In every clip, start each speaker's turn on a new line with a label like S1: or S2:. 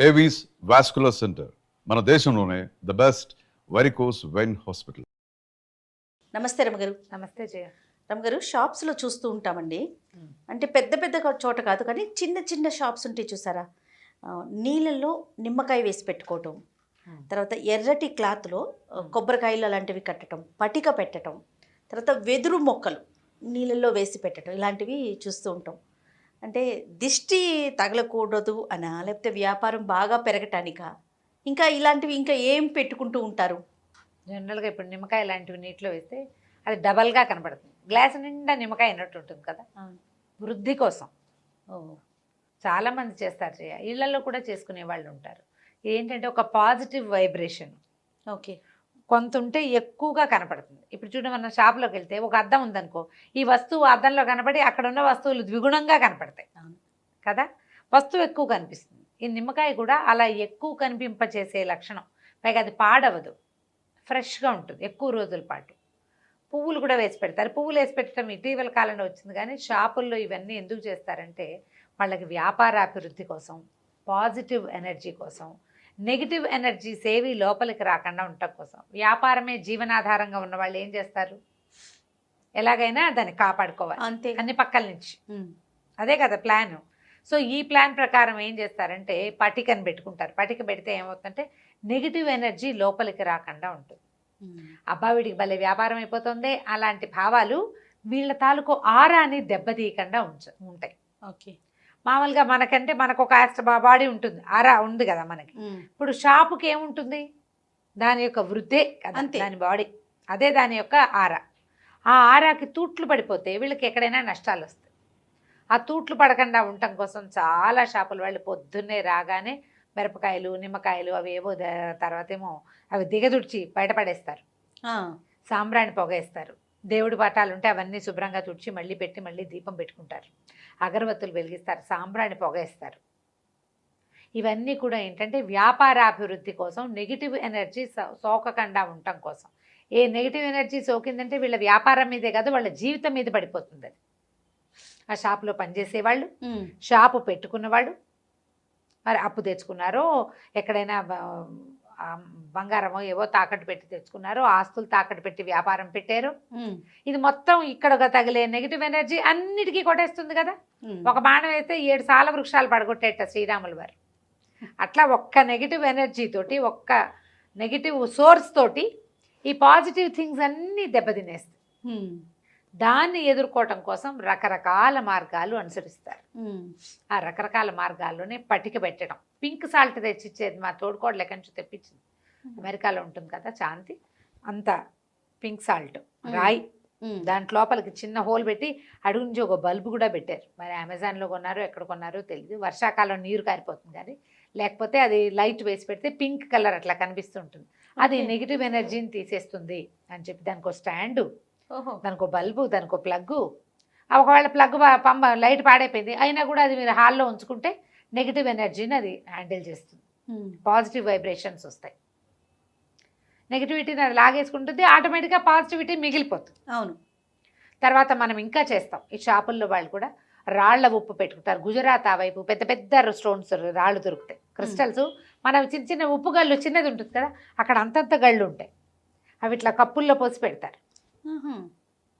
S1: Avis vascular centre మన దేశంలోనే the best varicose vein hospital.
S2: నమస్తే రమగారు.
S3: నమస్తే జయ.
S2: రమగారు, షాప్స్లో చూస్తూ ఉంటామండి. అంటే పెద్ద పెద్ద చోట కాదు కానీ చిన్న చిన్న షాప్స్ ఉంటాయి చూసారా, నీళ్ళల్లో నిమ్మకాయ వేసి పెట్టుకోవటం, తర్వాత ఎర్రటి క్లాత్లో కొబ్బరికాయలు అలాంటివి కట్టడం, పటిక పెట్టడం, తర్వాత వెదురు మొక్కలు నీళ్ళల్లో వేసి పెట్టడం, ఇలాంటివి చూస్తూ ఉంటాం. అంటే దిష్టి తగలకూడదు అనా, లేకపోతే వ్యాపారం బాగా పెరగటానికా, ఇంకా ఇలాంటివి ఇంకా ఏం పెట్టుకుంటూ ఉంటారు?
S3: జనరల్గా ఇప్పుడు నిమ్మకాయ లాంటివి నీటిలో వేస్తే అది డబల్గా కనపడుతుంది. గ్లాస్ నిండా నిమ్మకాయ అయినట్టు ఉంటుంది కదా, వృద్ధి కోసం. చాలామంది చేస్తారు జయ, ఇళ్లలో కూడా చేసుకునే వాళ్ళు ఉంటారు. ఏంటంటే ఒక పాజిటివ్ వైబ్రేషన్
S2: ఓకే
S3: కొంత ఉంటే ఎక్కువగా కనపడుతుంది. ఇప్పుడు చూడండి, మన షాప్లోకి వెళ్తే ఒక అద్దం ఉందనుకో, ఈ వస్తువు అద్దంలో కనపడి అక్కడ ఉన్న వస్తువులు ద్విగుణంగా కనపడతాయి కదా, వస్తువు ఎక్కువ కనిపిస్తుంది. ఈ నిమ్మకాయ కూడా అలా ఎక్కువ కనిపింపచేసే లక్షణం. పైగా అది పాడవదు, ఫ్రెష్గా ఉంటుంది ఎక్కువ రోజుల పాటు. పువ్వులు కూడా వేసి పెడతారు. పువ్వులు వేసి పెట్టడం ఇటీవల కాలంలో వచ్చింది, కానీ షాపుల్లో ఇవన్నీ ఎందుకు చేస్తారంటే వాళ్ళకి వ్యాపారాభివృద్ధి కోసం, పాజిటివ్ ఎనర్జీ కోసం, నెగిటివ్ ఎనర్జీస్ ఏవి లోపలికి రాకుండా ఉండటం కోసం. వ్యాపారమే జీవనాధారంగా ఉన్న వాళ్ళు ఏం చేస్తారు, ఎలాగైనా దాన్ని కాపాడుకోవాలి
S2: అంతే,
S3: అన్ని పక్కల నుంచి. అదే కదా ప్లాన్. సో ఈ ప్లాన్ ప్రకారం ఏం చేస్తారంటే పటికని పెట్టుకుంటారు. పటిక పెడితే ఏమవుతుందంటే నెగిటివ్ ఎనర్జీ లోపలికి రాకుండా ఉంటుంది. అబ్బా వీడికి భలే వ్యాపారం అయిపోతుంది అలాంటి భావాలు వీళ్ళ తాలూకు ఆరాని దెబ్బతీయకుండా ఉంటాయి.
S2: ఓకే,
S3: మామూలుగా మనకంటే మనకు ఒక బాడీ ఉంటుంది, ఆరా ఉంది కదా మనకి. ఇప్పుడు షాపుకి ఏముంటుంది, దాని యొక్క వృద్ధే కదా దాని బాడీ, అదే దాని యొక్క ఆరా. ఆ ఆరాకి తూట్లు పడిపోతే వీళ్ళకి ఎక్కడైనా నష్టాలు వస్తాయి. ఆ తూట్లు పడకుండా ఉండటం కోసం చాలా షాపుల వాళ్ళు పొద్దున్నే రాగానే మిరపకాయలు, నిమ్మకాయలు అవి ఏవో, తర్వాత ఏమో అవి దిగదుడిచి బయటపడేస్తారు. సాంబ్రాణి పొగేస్తారు. దేవుడి పటాలు ఉంటే అవన్నీ శుభ్రంగా తుడిచి మళ్ళీ పెట్టి మళ్ళీ దీపం పెట్టుకుంటారు. అగరబత్తులు వెలిగిస్తారు, సాంబ్రాణి పొగేస్తారు. ఇవన్నీ కూడా ఏంటంటే వ్యాపారాభివృద్ధి కోసం, నెగిటివ్ ఎనర్జీ సోకకుండా ఉండటం కోసం. ఏ నెగిటివ్ ఎనర్జీ సోకిందంటే వీళ్ళ వ్యాపారం మీదే కాదు, వాళ్ళ జీవితం మీద పడిపోతుంది అది. ఆ షాపులో పనిచేసేవాళ్ళు, షాపు పెట్టుకున్నవాళ్ళు, మరి అప్పు తెచ్చుకున్నారో, ఎక్కడైనా బంగారమో ఏవో తాకట్టు పెట్టి తెచ్చుకున్నారో, ఆస్తులు తాకట్టు పెట్టి వ్యాపారం పెట్టారు. ఇది మొత్తం ఇక్కడ తగిలే నెగిటివ్ ఎనర్జీ అన్నిటికీ కొట్టేస్తుంది కదా. ఒక బాణం వేస్తే 7 సాల వృక్షాలు పడగొట్టేట శ్రీరాములు వారు. అట్లా ఒక్క నెగిటివ్ ఎనర్జీ తోటి, ఒక్క నెగిటివ్ సోర్స్ తోటి ఈ పాజిటివ్ థింగ్స్ అన్నీ దెబ్బతినేస్తాయి. దాన్ని ఎదుర్కోవటం కోసం రకరకాల మార్గాలు అనుసరిస్తారు. ఆ రకరకాల మార్గాల్లోనే పటిక పెట్టడం. పింక్ సాల్ట్ తెచ్చిచ్చేది మా తోడుకోడలు ఎక్కడి నుంచి తెప్పించింది, అమెరికాలో ఉంటుంది కదా శాంతి, అంత పింక్ సాల్ట్ రాయి, దాంట్లో లోపలికి చిన్న హోల్ పెట్టి అడుగు నుంచి ఒక బల్బు కూడా పెట్టారు. మరి అమెజాన్లో కొన్నారో ఎక్కడ కొన్నారో తెలియదు. వర్షాకాలం నీరు కారిపోతుంది కానీ, లేకపోతే అది లైట్ వేసి పెడితే పింక్ కలర్ అట్లా కనిపిస్తుంటుంది. అది నెగిటివ్ ఎనర్జీని తీసేస్తుంది అని చెప్పి దానికి ఒక స్టాండు, దానికి ఒక బల్బు, దానికి ఒక ప్లగ్గు. ఒకవేళ ప్లగ్ పంప లైట్ పాడైపోయింది అయినా కూడా అది మీరు హాల్లో ఉంచుకుంటే నెగిటివ్ ఎనర్జీని అది హ్యాండిల్ చేస్తుంది. పాజిటివ్ వైబ్రేషన్స్ వస్తాయి. నెగిటివిటీని అది లాగేసుకుంటుంది, ఆటోమేటిక్గా పాజిటివిటీ మిగిలిపోతుంది.
S2: అవును.
S3: తర్వాత మనం ఇంకా చేస్తాం. ఈ షాపుల్లో వాళ్ళు కూడా రాళ్ల ఉప్పు పెట్టుకుంటారు. గుజరాత్ ఆ వైపు పెద్ద పెద్ద స్టోన్స్ రాళ్ళు దొరుకుతాయి, క్రిస్టల్స్. మన చిన్న చిన్న ఉప్పు గళ్ళు చిన్నది ఉంటుంది కదా, అక్కడ అంతంత గళ్ళు ఉంటాయి. అవి ఇట్లా కప్పుల్లో పోసి పెడతారు.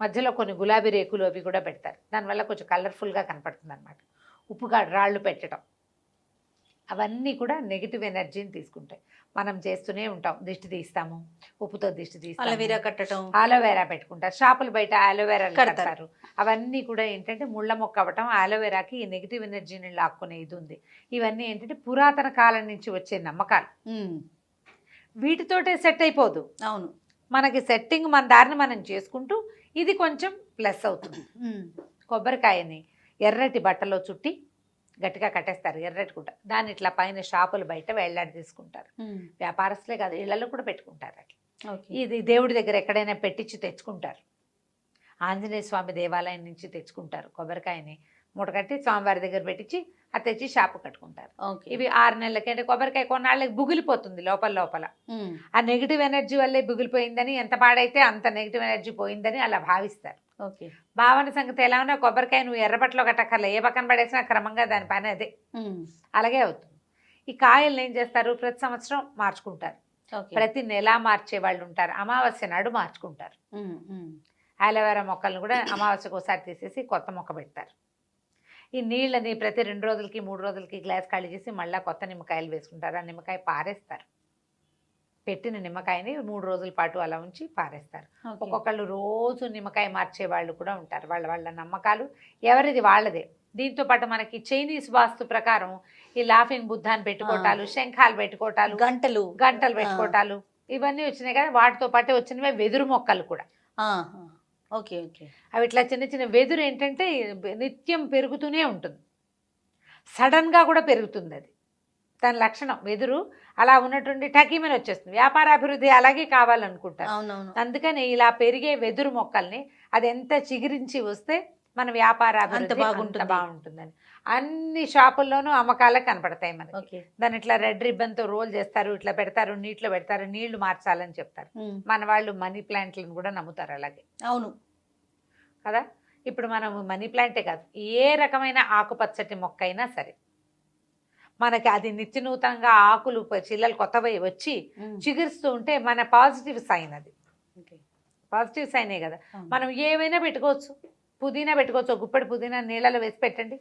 S3: మధ్యలో కొన్ని గులాబీ రేకులు అవి కూడా పెడతారు. దానివల్ల కొంచెం కలర్ఫుల్గా కనపడుతుంది అనమాట. ఉప్పుగా రాళ్ళు పెట్టడం అవన్నీ కూడా నెగిటివ్ ఎనర్జీని తీసుకుంటాయి. మనం చేస్తూనే ఉంటాం, దిష్టి తీస్తాము, ఉప్పుతో దిష్టి తీస్తాము,
S2: అలోవెరా కట్టడం,
S3: అలోవెరా పెట్టుకుంటారు. షాపులు బయట అలోవెరా కడతారు. అవన్నీ కూడా ఏంటంటే ముళ్ళ మొక్క అవ్వటం. అలోవెరాకి ఈ నెగిటివ్ ఎనర్జీని లాక్కునే ఇది ఉంది. ఇవన్నీ ఏంటంటే పురాతన కాలం నుంచి వచ్చే నమ్మకాలు. వీటితోటే సెట్ అయిపోదు.
S2: అవును,
S3: మనకి సెట్టింగ్ మన దారిని మనం చేసుకుంటూ ఇది కొంచెం ప్లస్ అవుతుంది. కొబ్బరికాయని ఎర్రటి బట్టలో చుట్టి గట్టిగా కట్టేస్తారు, ఎర్రటి గుడ్డ. దాన్ని ఇట్లా పైన షాపులు బయట వేళ్లాడి తీసుకుంటారు. వ్యాపారస్తులే కాదు, ఇళ్లలో కూడా పెట్టుకుంటారు అట్లా. ఇది దేవుడి దగ్గర ఎక్కడైనా పెట్టించి తెచ్చుకుంటారు. ఆంజనేయ స్వామి దేవాలయం నుంచి తెచ్చుకుంటారు కొబ్బరికాయని మూట కట్టి స్వామివారి దగ్గర పెట్టించి అది తెచ్చి షాపు కట్టుకుంటారు. ఇవి 6 నెలలకి, అంటే కొబ్బరికాయ కొన్నాళ్ళకి బుగిలిపోతుంది లోపల లోపల. ఆ నెగిటివ్ ఎనర్జీ వల్లే బుగిలిపోయిందని, ఎంత పాడైతే అంత నెగిటివ్ ఎనర్జీ పోయిందని అలా భావిస్తారు. భావన సంగతి ఎలా ఉన్నా కొబ్బరికాయ నువ్వు ఎర్రబట్టలో కట్టక్కర్లే, ఏ పక్కన పడేసినా క్రమంగా దాని పని అదే అలాగే అవుతుంది. ఈ కాయల్ని ఏం చేస్తారు, ప్రతి సంవత్సరం మార్చుకుంటారు,
S2: ఓకే.
S3: ప్రతి నెల మార్చే వాళ్ళు ఉంటారు, అమావాస్య నాడు మార్చుకుంటారు. అలోవెరా మొక్కలను కూడా అమావాస్యకు ఒకసారి తీసేసి కొత్త మొక్క పెడతారు. ఈ నీళ్ళని ప్రతి 2 రోజులకి 3 రోజులకి గ్లాస్ ఖాళీ చేసి మళ్ళీ కొత్త నిమ్మకాయలు వేసుకుంటారు. ఆ నిమ్మకాయ పారేస్తారు, పెట్టిన నిమ్మకాయని 3 రోజుల పాటు అలా ఉంచి పారేస్తారు. ఒక్కొక్కళ్ళు రోజు నిమ్మకాయ మార్చే వాళ్ళు కూడా ఉంటారు. వాళ్ళ వాళ్ళ నమ్మకాలు ఎవరిది వాళ్ళదే. దీంతో పాటు మనకి చైనీస్ వాస్తు ప్రకారం ఈ లాఫింగ్ బుద్ధాన్ని పెట్టుకోవటాలు, శంఖాలు పెట్టుకోవటాలు,
S2: గంటలు
S3: పెట్టుకోవటాలు ఇవన్నీ వచ్చినాయి కదా. వాటితో పాటు వచ్చినవే వెదురు మొక్కలు కూడా.
S2: Okay okay.
S3: అవి ఇట్లా చిన్న చిన్న వెదురు ఏంటంటే నిత్యం పెరుగుతూనే ఉంటుంది, సడన్గా కూడా పెరుగుతుంది. అది దాని లక్షణం. వెదురు అలా ఉన్నటువంటి టకీమని వచ్చేస్తుంది. వ్యాపారాభివృద్ధి అలాగే కావాలనుకుంటారు.
S2: అవునవును.
S3: అందుకని ఇలా పెరిగే వెదురు మొక్కల్ని అది ఎంత చిగురించి వస్తే మన వ్యాపారాభివృద్ధి
S2: బాగుంటుంది.
S3: బాగుంటుందని అన్ని షాపుల్లోనూ అమ్మకాలకు కనపడతాయి మనకి.
S2: ఓకే.
S3: దాన్ని ఇట్లా రెడ్ రిబ్బన్తో రోల్ చేస్తారు, ఇట్లా పెడతారు, నీటిలో పెడతారు, నీళ్లు మార్చాలని చెప్తారు. మన వాళ్ళు మనీ ప్లాంట్లను కూడా నమ్ముతారు అలాగే.
S2: అవును
S3: కదా. ఇప్పుడు మనం మనీ ప్లాంటే కాదు, ఏ రకమైన ఆకుపచ్చటి మొక్క అయినా సరే మనకి అది నిత్య నూతనంగా ఆకులు చిల్లలు కొత్తవి వచ్చి చిగురుస్తూ ఉంటే మన పాజిటివ్ సైన్. అది పాజిటివ్ సైనే కదా. మనం ఏమైనా పెట్టుకోవచ్చు. పుదీనా పెట్టుకోవచ్చు, గుప్పెడు పుదీనా నీళ్ళలో వేసి పెట్టండి,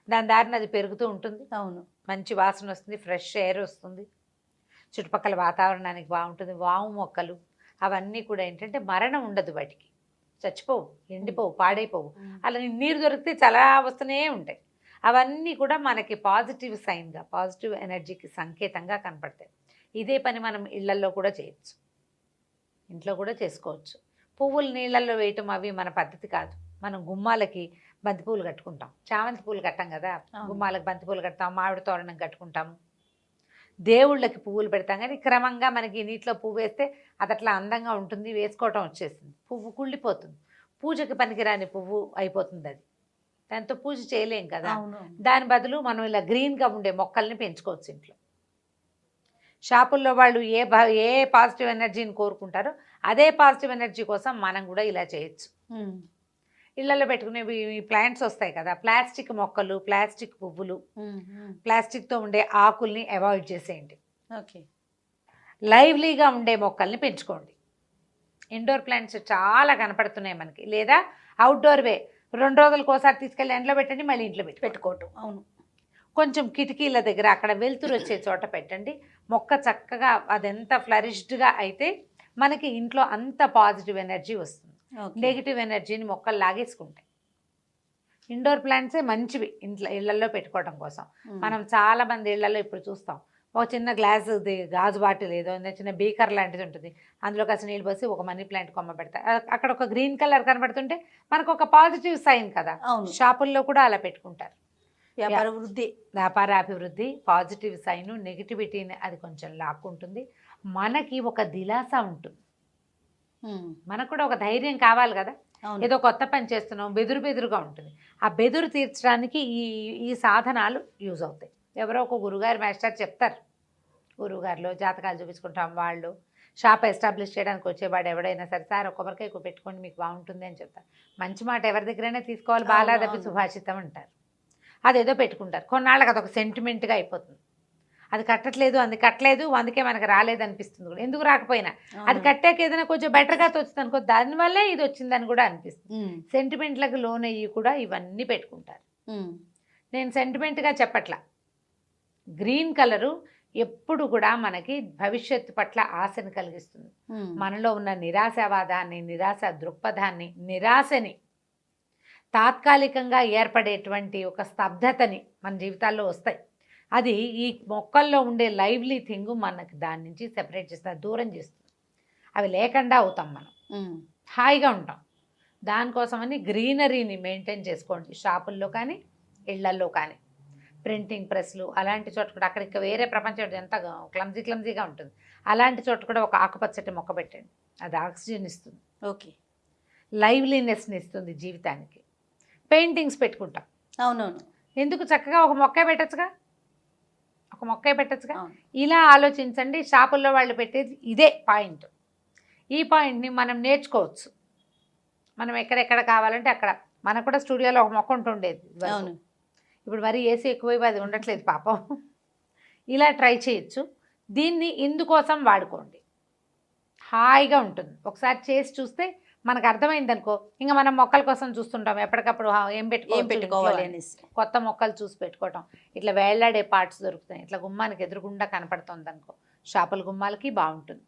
S3: దాని దారిని అది పెరుగుతూ ఉంటుంది.
S2: అవును.
S3: మంచి వాసన వస్తుంది, ఫ్రెష్ ఎయిర్ వస్తుంది, చుట్టుపక్కల వాతావరణానికి బాగుంటుంది. వాము మొక్కలు అవన్నీ కూడా ఏంటంటే మరణం ఉండదు, వాటికి చచ్చిపోవు, ఎండిపోవు, పాడైపోవు. అలా నీరు దొరికితే చాలా వస్తూనే ఉంటాయి. అవన్నీ కూడా మనకి పాజిటివ్ సైన్గా, పాజిటివ్ ఎనర్జీకి సంకేతంగా కనపడతాయి. ఇదే పని మనం ఇళ్లల్లో కూడా చేయొచ్చు, ఇంట్లో కూడా చేసుకోవచ్చు. పువ్వులు నీళ్ళల్లో వేయటం అవి మన పద్ధతి కాదు. మనం గుమ్మాలకి బంతిపూలు కట్టుకుంటాం, చామంతి పూలు కట్టాం కదా, గుమ్మాలకు బంతిపూలు కడతాం, మామిడి తోరణం కట్టుకుంటాము, దేవుళ్ళకి పువ్వులు పెడతాం. కానీ క్రమంగా మనకి నీటిలో పువ్వు వేస్తే అది అట్లా అందంగా ఉంటుంది, వేసుకోవటం వచ్చేసింది, పువ్వు కుళ్ళిపోతుంది, పూజకి పనికిరాని పువ్వు అయిపోతుంది. అది దాంతో పూజ చేయలేం కదా. దాని బదులు మనం ఇలా గ్రీన్గా ఉండే మొక్కల్ని పెంచుకోవచ్చు ఇంట్లో. షాపుల్లో వాళ్ళు ఏ పాజిటివ్ ఎనర్జీని కోరుకుంటారో అదే పాజిటివ్ ఎనర్జీ కోసం మనం కూడా ఇలా చేయొచ్చు. ఇళ్లలో పెట్టుకునేవి ప్లాంట్స్ వస్తాయి కదా, ప్లాస్టిక్ మొక్కలు, ప్లాస్టిక్ పువ్వులు, ప్లాస్టిక్తో ఉండే ఆకుల్ని అవాయిడ్ చేసేయండి.
S2: ఓకే.
S3: లైవ్లీగా ఉండే మొక్కల్ని పెంచుకోండి. ఇండోర్ ప్లాంట్స్ చాలా కనపడుతున్నాయి మనకి, లేదా అవుట్డోర్వే 2 రోజులకు ఒకసారి తీసుకెళ్ళి ఎండలో పెట్టండి, మళ్ళీ ఇంట్లో పెట్టుకోవటం.
S2: అవును.
S3: కొంచెం కిటికీల దగ్గర అక్కడ వెలుతురు వచ్చే చోట పెట్టండి. మొక్క చక్కగా అదెంత ఫ్లరిష్డ్గా అయితే మనకి ఇంట్లో అంత పాజిటివ్ ఎనర్జీ వస్తుంది. నెగిటివ్ ఎనర్జీని మొక్కలు లాగేసుకుంటాయి. ఇండోర్ ప్లాంట్సే మంచివి ఇళ్లలో పెట్టుకోవడం కోసం. మనం చాలా మంది ఇళ్లలో ఇప్పుడు చూస్తాం, ఒక చిన్న గాజు బాటిల్ ఏదో చిన్న బీకర్ లాంటిది ఉంటుంది, అందులో కాస్త నీళ్ళు పోసి ఒక మనీ ప్లాంట్ కొమ్మ పెడతారు. అక్కడ ఒక గ్రీన్ కలర్ కనబడుతుంటే మనకు ఒక పాజిటివ్ సైన్ కదా. షాపుల్లో కూడా అలా పెట్టుకుంటారు. వ్యాపారాభివృద్ధి, పాజిటివ్ సైన్, నెగిటివిటీని అది కొంచెం లాక్కుంటుంది. మనకి ఒక దిలాస ఉంటుంది, మనకు కూడా ఒక ధైర్యం కావాలి కదా. ఏదో కొత్త పని చేస్తున్నాం, బెదురుగా ఉంటుంది. ఆ బెదురు తీర్చడానికి ఈ సాధనాలు యూజ్ అవుతాయి. ఎవరో ఒక గురుగారు మాస్టర్ చెప్తారు, గురువుగారిలో జాతకాలు చూపించుకుంటాం, వాళ్ళు షాప్ ఎస్టాబ్లిష్ చేయడానికి వచ్చేవాడు ఎవడైనా సరే, సార్ ఒక కొబ్బరికాయ పెట్టుకోండి మీకు బాగుంటుంది అని చెప్తారు. మంచి మాట ఎవరి దగ్గరైనా తీసుకోవాలి, బాలాదపి సుభాషితం అంటారు. అదేదో పెట్టుకుంటారు, కొన్నాళ్ళకి అదొక సెంటిమెంట్గా అయిపోతుంది. అది కట్టట్లేదు, కట్టలేదు, అందుకే మనకు రాలేదు అనిపిస్తుంది కూడా. ఎందుకు రాకపోయినా అది కట్టాక ఏదైనా కొంచెం బెటర్గా వచ్చింది అనుకో, దానివల్లే ఇది వచ్చిందని కూడా అనిపిస్తుంది. సెంటిమెంట్లకు లోన్ అయ్యి కూడా ఇవన్నీ పెట్టుకుంటారు. నేను సెంటిమెంట్గా చెప్పట్లా. గ్రీన్ కలరు ఎప్పుడు కూడా మనకి భవిష్యత్తు పట్ల ఆశను కలిగిస్తుంది. మనలో ఉన్న నిరాశావాదాన్ని, నిరాశ దృక్పథాన్ని, నిరాశని, తాత్కాలికంగా ఏర్పడేటువంటి ఒక స్తబ్దతని మన జీవితాల్లో వస్తాయి. అది ఈ మొక్కల్లో ఉండే లైవ్లీ థింగ్ మనకి దాని నుంచి సెపరేట్ చేస్తుంది, దూరం చేస్తుంది. అవి లేకుండా అవుతాం, మనం హాయిగా ఉంటాం. దానికోసమని గ్రీనరీని మెయింటైన్ చేసుకోండి. షాపుల్లో కానీ ఇళ్లల్లో కానీ, ప్రింటింగ్ ప్రెస్లు అలాంటి చోట కూడా, అక్కడికి వేరే ప్రపంచం ఎంత క్లమ్జీగా ఉంటుంది, అలాంటి చోట కూడా ఒక ఆకుపచ్చటి మొక్క పెట్టండి. అది ఆక్సిజన్ ఇస్తుంది,
S2: ఓకే,
S3: లైవ్లీనెస్ని ఇస్తుంది జీవితానికి. పెయింటింగ్స్ పెట్టుకుంటాం.
S2: అవునవును.
S3: ఎందుకు చక్కగా ఒక మొక్కే పెట్టచ్చుగా, ఇలా ఆలోచించండి. షాపుల్లో వాళ్ళు పెట్టేది ఇదే పాయింట్. ఈ పాయింట్ని మనం నేర్చుకోవచ్చు. మనం ఎక్కడెక్కడ కావాలంటే అక్కడ. మనకు కూడా స్టూడియోలో ఒక మొక్క ఉంటుండేది.
S2: అవును.
S3: ఇప్పుడు మరి ఏసీ ఎక్కువైపు అది ఉండట్లేదు పాపం. ఇలా ట్రై చేయొచ్చు. దీన్ని ఇందుకోసం వాడుకోండి, హాయిగా ఉంటుంది. ఒకసారి చేసి చూస్తే మనకు అర్థమైంది అనుకో, ఇంకా మనం మొక్కల కోసం చూస్తుంటాం ఎప్పటికప్పుడు ఏం
S2: పెట్టుకోవాలి అనేసి.
S3: కొత్త మొక్కలు చూసి పెట్టుకోవటం. ఇట్లా వేళ్లాడే పార్ట్స్ దొరుకుతాయి, ఇట్లా గుమ్మానికి ఎదురుగుండా కనపడుతుంది అనుకో, షాపుల గుమ్మాలకి బాగుంటుంది.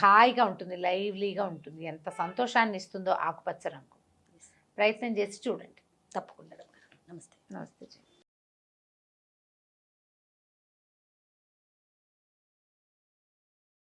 S3: హాయిగా ఉంటుంది, లైవ్లీగా ఉంటుంది. ఎంత సంతోషాన్ని ఇస్తుందో ఆకుపచ్చ రంగు. ప్రయత్నం చేసి చూడండి.
S2: తప్పకుండా. నమస్తే.
S3: నమస్తే.